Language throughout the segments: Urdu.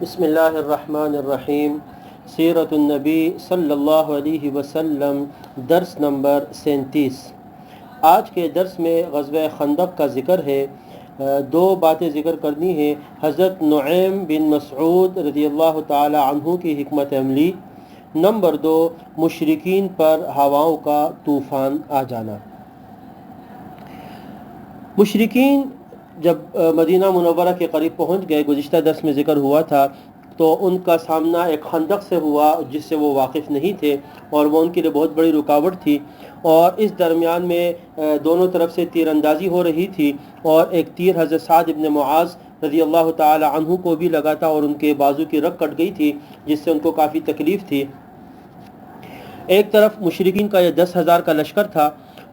بسم اللہ الرحمن الرحیم۔ سیرت النبی صلی اللہ علیہ وسلم، درس نمبر 37۔ آج کے درس میں غزوہ خندق کا ذکر ہے۔ دو باتیں ذکر کرنی ہے۔ حضرت نعیم بن مسعود رضی اللہ تعالی عنہ کی حکمت عملی۔ نمبر 2، مشرکین پر ہواؤں کا طوفان آ جانا۔ مشرکین جب مدینہ منورہ کے قریب پہنچ گئے، گزشتہ درس میں ذکر ہوا تھا، تو ان کا سامنا ایک خندق سے ہوا جس سے وہ واقف نہیں تھے، اور وہ ان کے لیے بہت بڑی رکاوٹ تھی، اور اس درمیان میں دونوں طرف سے تیر اندازی ہو رہی تھی، اور ایک تیر حضرت سعد ابن معاذ رضی اللہ تعالی عنہ کو بھی لگا تھا، اور ان کے بازو کی رگ کٹ گئی تھی جس سے ان کو کافی تکلیف تھی۔ ایک طرف مشرکین کا یہ 10,000 کا لشکر تھا،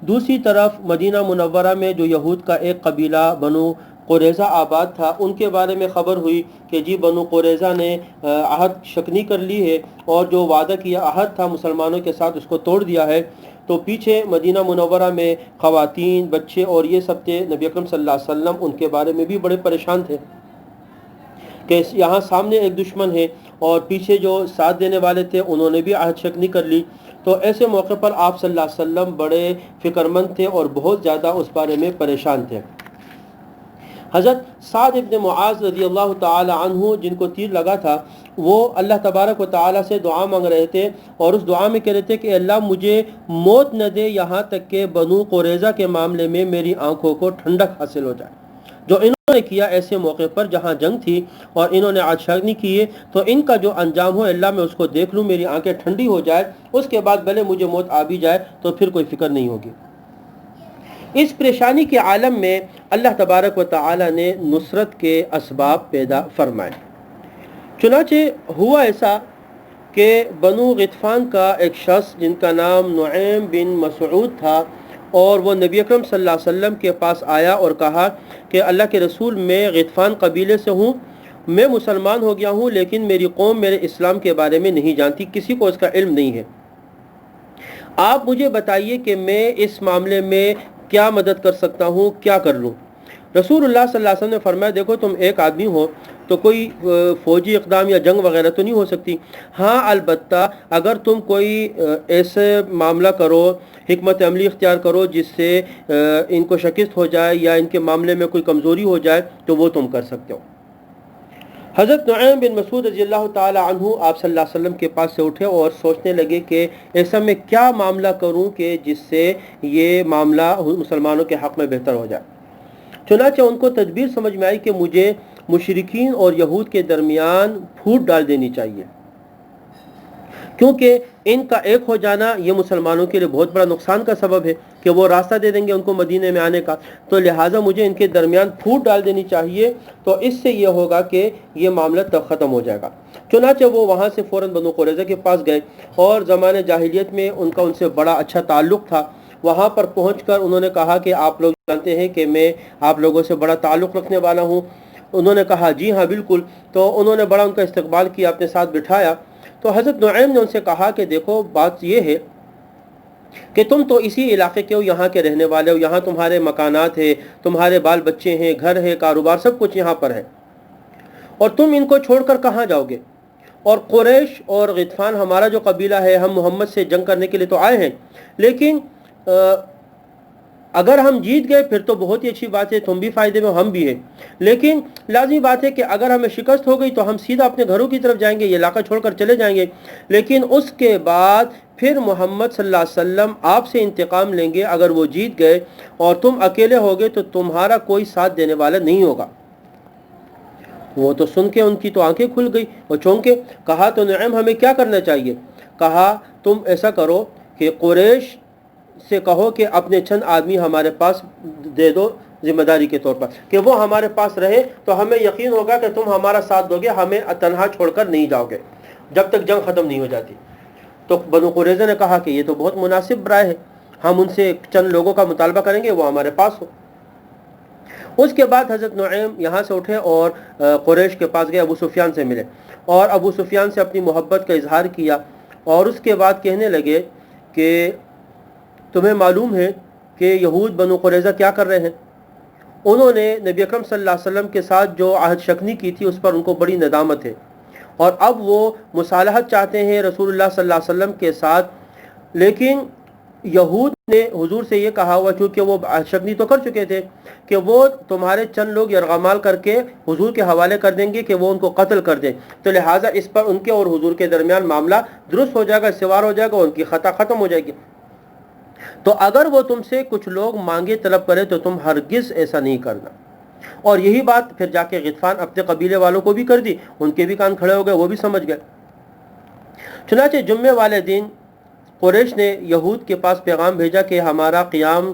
دوسری طرف مدینہ منورہ میں جو یہود کا ایک قبیلہ بنو قریظہ آباد تھا، ان کے بارے میں خبر ہوئی کہ جی بنو قریظہ نے عہد شکنی کر لی ہے، اور جو وعدہ کیا عہد تھا مسلمانوں کے ساتھ اس کو توڑ دیا ہے۔ تو پیچھے مدینہ منورہ میں خواتین، بچے اور یہ سب تھے۔ نبی اکرم صلی اللہ علیہ وسلم ان کے بارے میں بھی بڑے پریشان تھے کہ یہاں سامنے ایک دشمن ہے، اور پیچھے جو ساتھ دینے والے تھے انہوں نے بھی عہد شکنی کر لی۔ تو ایسے موقع پر آپ صلی اللہ علیہ وسلم بڑے فکر مند تھے اور بہت زیادہ اس بارے میں پریشان تھے۔ حضرت سعد ابن معاذ رضی اللہ تعالی عنہ جن کو تیر لگا تھا، وہ اللہ تبارک و تعالی سے دعا مانگ رہے تھے، اور اس دعا میں کہہ رہے تھے کہ اللہ مجھے موت نہ دے یہاں تک کہ بنو قریظہ کے معاملے میں میری آنکھوں کو ٹھنڈک حاصل ہو جائے۔ جو انہوں نے کیا ایسے موقع پر جہاں جنگ تھی اور انہوں نے عہد شکنی کی ہے، تو ان کا جو انجام ہو اللہ میں اس کو دیکھ لوں، میری آنکھیں ٹھنڈی ہو جائے، اس کے بعد بھلے مجھے موت آ بھی جائے تو پھر کوئی فکر نہیں ہوگی۔ اس پریشانی کے عالم میں اللہ تبارک و تعالی نے نصرت کے اسباب پیدا فرمائے۔ چنانچہ ہوا ایسا کہ بنو غطفان کا ایک شخص جن کا نام نعیم بن مسعود تھا، اور وہ نبی اکرم صلی اللہ علیہ وسلم کے پاس آیا اور کہا کہ اللہ کے رسول، میں غطفان قبیلے سے ہوں، میں مسلمان ہو گیا ہوں، لیکن میری قوم میرے اسلام کے بارے میں نہیں جانتی، کسی کو اس کا علم نہیں ہے۔ آپ مجھے بتائیے کہ میں اس معاملے میں کیا مدد کر سکتا ہوں، کیا کر لوں؟ رسول اللہ صلی اللہ علیہ وسلم نے فرمایا، دیکھو تم ایک آدمی ہو تو کوئی فوجی اقدام یا جنگ وغیرہ تو نہیں ہو سکتی، ہاں البتہ اگر تم کوئی ایسے معاملہ کرو، حکمت عملی اختیار کرو جس سے ان کو شکست ہو جائے یا ان کے معاملے میں کوئی کمزوری ہو جائے، تو وہ تم کر سکتے ہو۔ حضرت نعیم بن مسعود رضی اللہ تعالی عنہ آپ صلی اللہ علیہ وسلم کے پاس سے اٹھے اور سوچنے لگے کہ ایسا میں کیا معاملہ کروں کہ جس سے یہ معاملہ مسلمانوں کے حق میں بہتر ہو جائے۔ چنانچہ ان کو تدبیر سمجھ میں آئی کہ مجھے مشرکین اور یہود کے درمیان پھوٹ ڈال دینی چاہیے، کیونکہ ان کا ایک ہو جانا یہ مسلمانوں کے لیے بہت بڑا نقصان کا سبب ہے کہ وہ راستہ دے دیں گے ان کو مدینے میں آنے کا، تو لہٰذا مجھے ان کے درمیان پھوٹ ڈال دینی چاہیے، تو اس سے یہ ہوگا کہ یہ معاملہ تب ختم ہو جائے گا۔ چنانچہ وہ وہاں سے فوراً بنو قریظہ کے پاس گئے، اور زمانے جاہلیت میں ان کا ان سے بڑا اچھا تعلق تھا۔ وہاں پر پہنچ کر انہوں نے کہا کہ آپ لوگ جانتے ہیں کہ میں آپ لوگوں سے بڑا تعلق رکھنے والا ہوں۔ انہوں نے کہا جی ہاں بالکل۔ تو انہوں نے بڑا ان کا استقبال کیا، اپنے ساتھ بٹھایا۔ تو حضرت نعیم نے ان سے کہا کہ دیکھو بات یہ ہے کہ تم تو اسی علاقے کے ہو، یہاں کے رہنے والے ہو، یہاں تمہارے مکانات ہیں، تمہارے بال بچے ہیں، گھر ہے، کاروبار، سب کچھ یہاں پر ہے، اور تم ان کو چھوڑ کر کہاں جاؤ گے؟ اور قریش اور غطفان ہمارا جو قبیلہ ہے، ہم محمد سے جنگ کرنے کے لیے تو آئے ہیں، لیکن اگر ہم جیت گئے پھر تو بہت ہی اچھی بات ہے، تم بھی فائدے میں، ہم بھی ہیں، لیکن لازمی بات ہے کہ اگر ہمیں شکست ہو گئی تو ہم سیدھا اپنے گھروں کی طرف جائیں گے، یہ علاقہ چھوڑ کر چلے جائیں گے، لیکن اس کے بعد پھر محمد صلی اللہ علیہ وسلم آپ سے انتقام لیں گے اگر وہ جیت گئے، اور تم اکیلے ہوگے تو تمہارا کوئی ساتھ دینے والا نہیں ہوگا۔ وہ تو سن کے ان کی تو آنکھیں کھل گئی، وہ چونکے۔ کہا تو نعیم ہمیں کیا کرنا چاہیے؟ کہا تم ایسا کرو کہ قریش سے کہو کہ اپنے چند آدمی ہمارے پاس دے دو ذمہ داری کے طور پر، کہ وہ ہمارے پاس رہے تو ہمیں یقین ہوگا کہ تم ہمارا ساتھ دو گے، ہمیں تنہا چھوڑ کر نہیں جاؤ گے جب تک جنگ ختم نہیں ہو جاتی۔ تو بنو قریظہ نے کہا کہ یہ تو بہت مناسب رائے ہے، ہم ان سے چند لوگوں کا مطالبہ کریں گے، وہ ہمارے پاس ہو۔ اس کے بعد حضرت نعیم یہاں سے اٹھے اور قریش کے پاس گئے، ابو سفیان سے ملے، اور ابو سفیان سے اپنی محبت کا اظہار کیا، اور اس کے بعد کہنے لگے کہ تمہیں معلوم ہے کہ یہود بنو قریظہ کیا کر رہے ہیں؟ انہوں نے نبی اکرم صلی اللہ علیہ وسلم کے ساتھ جو عہد شکنی کی تھی اس پر ان کو بڑی ندامت ہے، اور اب وہ مصالحت چاہتے ہیں رسول اللہ صلی اللہ علیہ وسلم کے ساتھ، لیکن یہود نے حضور سے یہ کہا ہوا، چونکہ وہ شکنی تو کر چکے تھے کہ وہ تمہارے چند لوگ یرغمال کر کے حضور کے حوالے کر دیں گے کہ وہ ان کو قتل کر دیں، تو لہٰذا اس پر ان کے اور حضور کے درمیان معاملہ درست ہو جائے گا، استوار ہو جائے گا، ان کی خطا ختم ہو جائے گی۔ تو اگر وہ تم سے کچھ لوگ مانگے طلب کرے تو تم ہرگز ایسا نہیں کرنا۔ اور یہی بات پھر جا کے غطفان اپنے قبیلے والوں کو بھی کر دی، ان کے بھی کان کھڑے ہو گئے، وہ بھی سمجھ گئے۔ چنانچہ جمعے والے دن قریش نے یہود کے پاس پیغام بھیجا کہ ہمارا قیام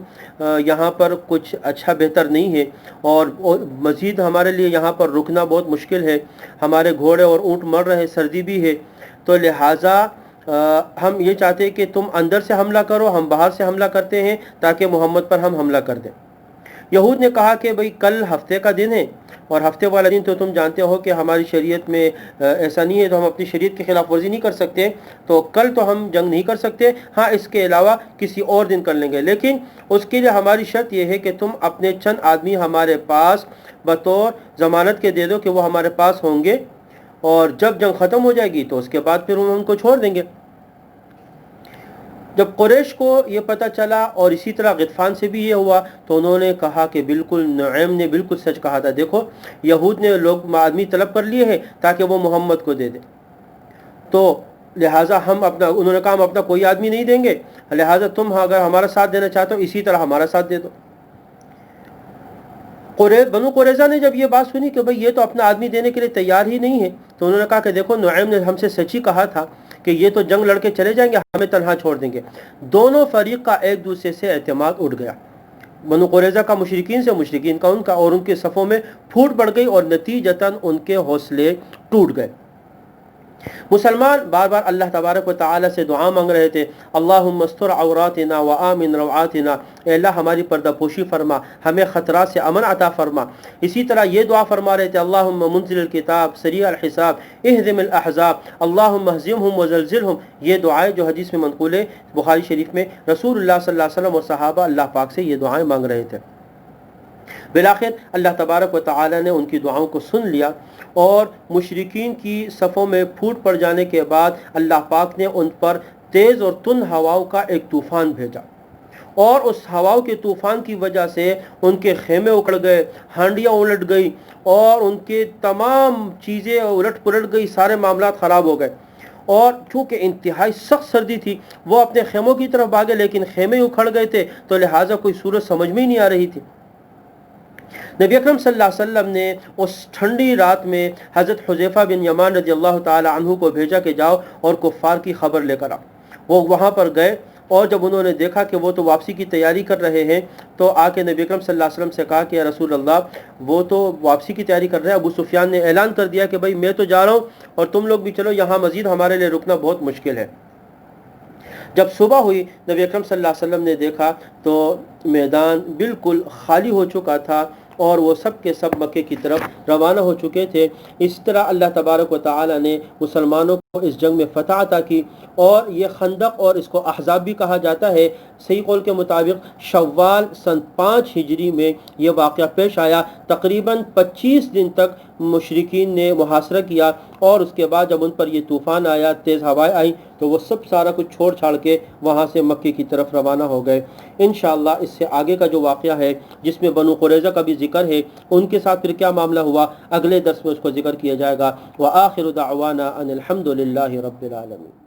یہاں پر کچھ اچھا بہتر نہیں ہے، اور مزید ہمارے لیے یہاں پر رکنا بہت مشکل ہے، ہمارے گھوڑے اور اونٹ مر رہے، سردی بھی ہے، تو لہٰذا ہم یہ چاہتے ہیں کہ تم اندر سے حملہ کرو، ہم باہر سے حملہ کرتے ہیں تاکہ محمد پر ہم حملہ کر دیں۔ یہود نے کہا کہ بھئی کل ہفتے کا دن ہے، اور ہفتے والا دن تو تم جانتے ہو کہ ہماری شریعت میں ایسا نہیں ہے، تو ہم اپنی شریعت کی خلاف ورزی نہیں کر سکتے، تو کل تو ہم جنگ نہیں کر سکتے، ہاں اس کے علاوہ کسی اور دن کر لیں گے، لیکن اس کے لیے ہماری شرط یہ ہے کہ تم اپنے چند آدمی ہمارے پاس بطور ضمانت کے دے دو کہ وہ ہمارے پاس ہوں گے، اور جب جنگ ختم ہو جائے گی تو اس کے بعد پھر ہم ان کو چھوڑ دیں گے۔ جب قریش کو یہ پتہ چلا، اور اسی طرح غطفان سے بھی یہ ہوا، تو انہوں نے کہا کہ بالکل نعیم نے بالکل سچ کہا تھا، دیکھو یہود نے لوگ آدمی طلب کر لیے ہیں تاکہ وہ محمد کو دے دیں، تو لہٰذا انہوں نے کہا ہم اپنا کوئی آدمی نہیں دیں گے، لہٰذا تم اگر ہمارا ساتھ دینا چاہتے ہو اسی طرح ہمارا ساتھ دے دو۔ بنو قریظہ نے جب یہ بات سنی کہ بھئی یہ تو اپنا آدمی دینے کے لیے تیار ہی نہیں ہے، تو انہوں نے کہا کہ دیکھو نعیم نے ہم سے سچی کہا تھا کہ یہ تو جنگ لڑ کے چلے جائیں گے، ہمیں تنہا چھوڑ دیں گے۔ دونوں فریق کا ایک دوسرے سے اعتماد اٹھ گیا، بنو قریظہ کا مشرکین سے، مشرکین کا ان کا، اور ان کے صفوں میں پھوٹ پڑ گئی، اور نتیجتاً ان کے حوصلے ٹوٹ گئے۔ مسلمان بار بار اللہ تبارک و تعالی سے دعا مانگ رہے تھے، اللہم استر عوراتنا وآمن روعاتنا، اے اللہ ہماری پردہ پوشی فرما، ہمیں خطرات سے امن عطا فرما۔ اسی طرح یہ دعا فرما رہے تھے، اللہم منزل الکتاب سریع الحساب اہزم الاحزاب اللہم اہزمہم وزلزلہم۔ یہ دعائیں جو حدیث میں منقول ہے بخاری شریف میں، رسول اللہ صلی اللہ علیہ وسلم اور صحابہ اللہ پاک سے یہ دعائیں مانگ رہے تھے۔ بالآخر اللہ تبارک و تعالی نے ان کی دعاؤں کو سن لیا، اور مشرکین کی صفوں میں پھوٹ پڑ جانے کے بعد اللہ پاک نے ان پر تیز اور تند ہواؤں کا ایک طوفان بھیجا، اور اس ہواؤں کے طوفان کی وجہ سے ان کے خیمے اکھڑ گئے، ہانڈیاں الٹ گئی، اور ان کے تمام چیزیں الٹ پلٹ گئی، سارے معاملات خراب ہو گئے۔ اور چونکہ انتہائی سخت سردی تھی، وہ اپنے خیموں کی طرف بھاگے، لیکن خیمے اکھڑ گئے تھے، تو لہٰذا کوئی صورت سمجھ میں ہی نہیں آ رہی تھی۔ نبی اکرم صلی اللہ علیہ وسلم نے اس ٹھنڈی رات میں حضرت حذیفہ بن یمان رضی اللہ تعالی عنہ کو بھیجا کہ جاؤ اور کفار کی خبر لے کر آؤ۔ وہ وہاں پر گئے، اور جب انہوں نے دیکھا کہ وہ تو واپسی کی تیاری کر رہے ہیں، تو آ کے نبی اکرم صلی اللہ علیہ وسلم سے کہا کہ یا رسول اللہ وہ تو واپسی کی تیاری کر رہے ہیں، ابو سفیان نے اعلان کر دیا کہ بھئی میں تو جا رہا ہوں اور تم لوگ بھی چلو، یہاں مزید ہمارے لیے رکنا بہت مشکل ہے۔ جب صبح ہوئی، نبی اکرم صلی اللہ علیہ وسلم نے دیکھا تو میدان بالکل خالی ہو چکا تھا، اور وہ سب کے سب مکے کی طرف روانہ ہو چکے تھے۔ اس طرح اللہ تبارک و تعالی نے مسلمانوں کو اس جنگ میں فتح عطا کی، اور یہ خندق اور اس کو احزاب بھی کہا جاتا ہے۔ صحیح قول کے مطابق شوال سن 5 ہجری میں یہ واقعہ پیش آیا۔ تقریباً 25 دن تک مشرکین نے محاصرہ کیا، اور اس کے بعد جب ان پر یہ طوفان آیا، تیز ہوائیں آئیں، تو وہ سب سارا کچھ چھوڑ چھاڑ کے وہاں سے مکے کی طرف روانہ ہو گئے۔ انشاءاللہ اس سے آگے کا جو واقعہ ہے جس میں بنو قریظہ کا بھی ذکر ہے، ان کے ساتھ پھر کیا معاملہ ہوا، اگلے درس میں اس کو ذکر کیا جائے گا۔ وآخر دعوانا ان الحمد للہ رب العالمین۔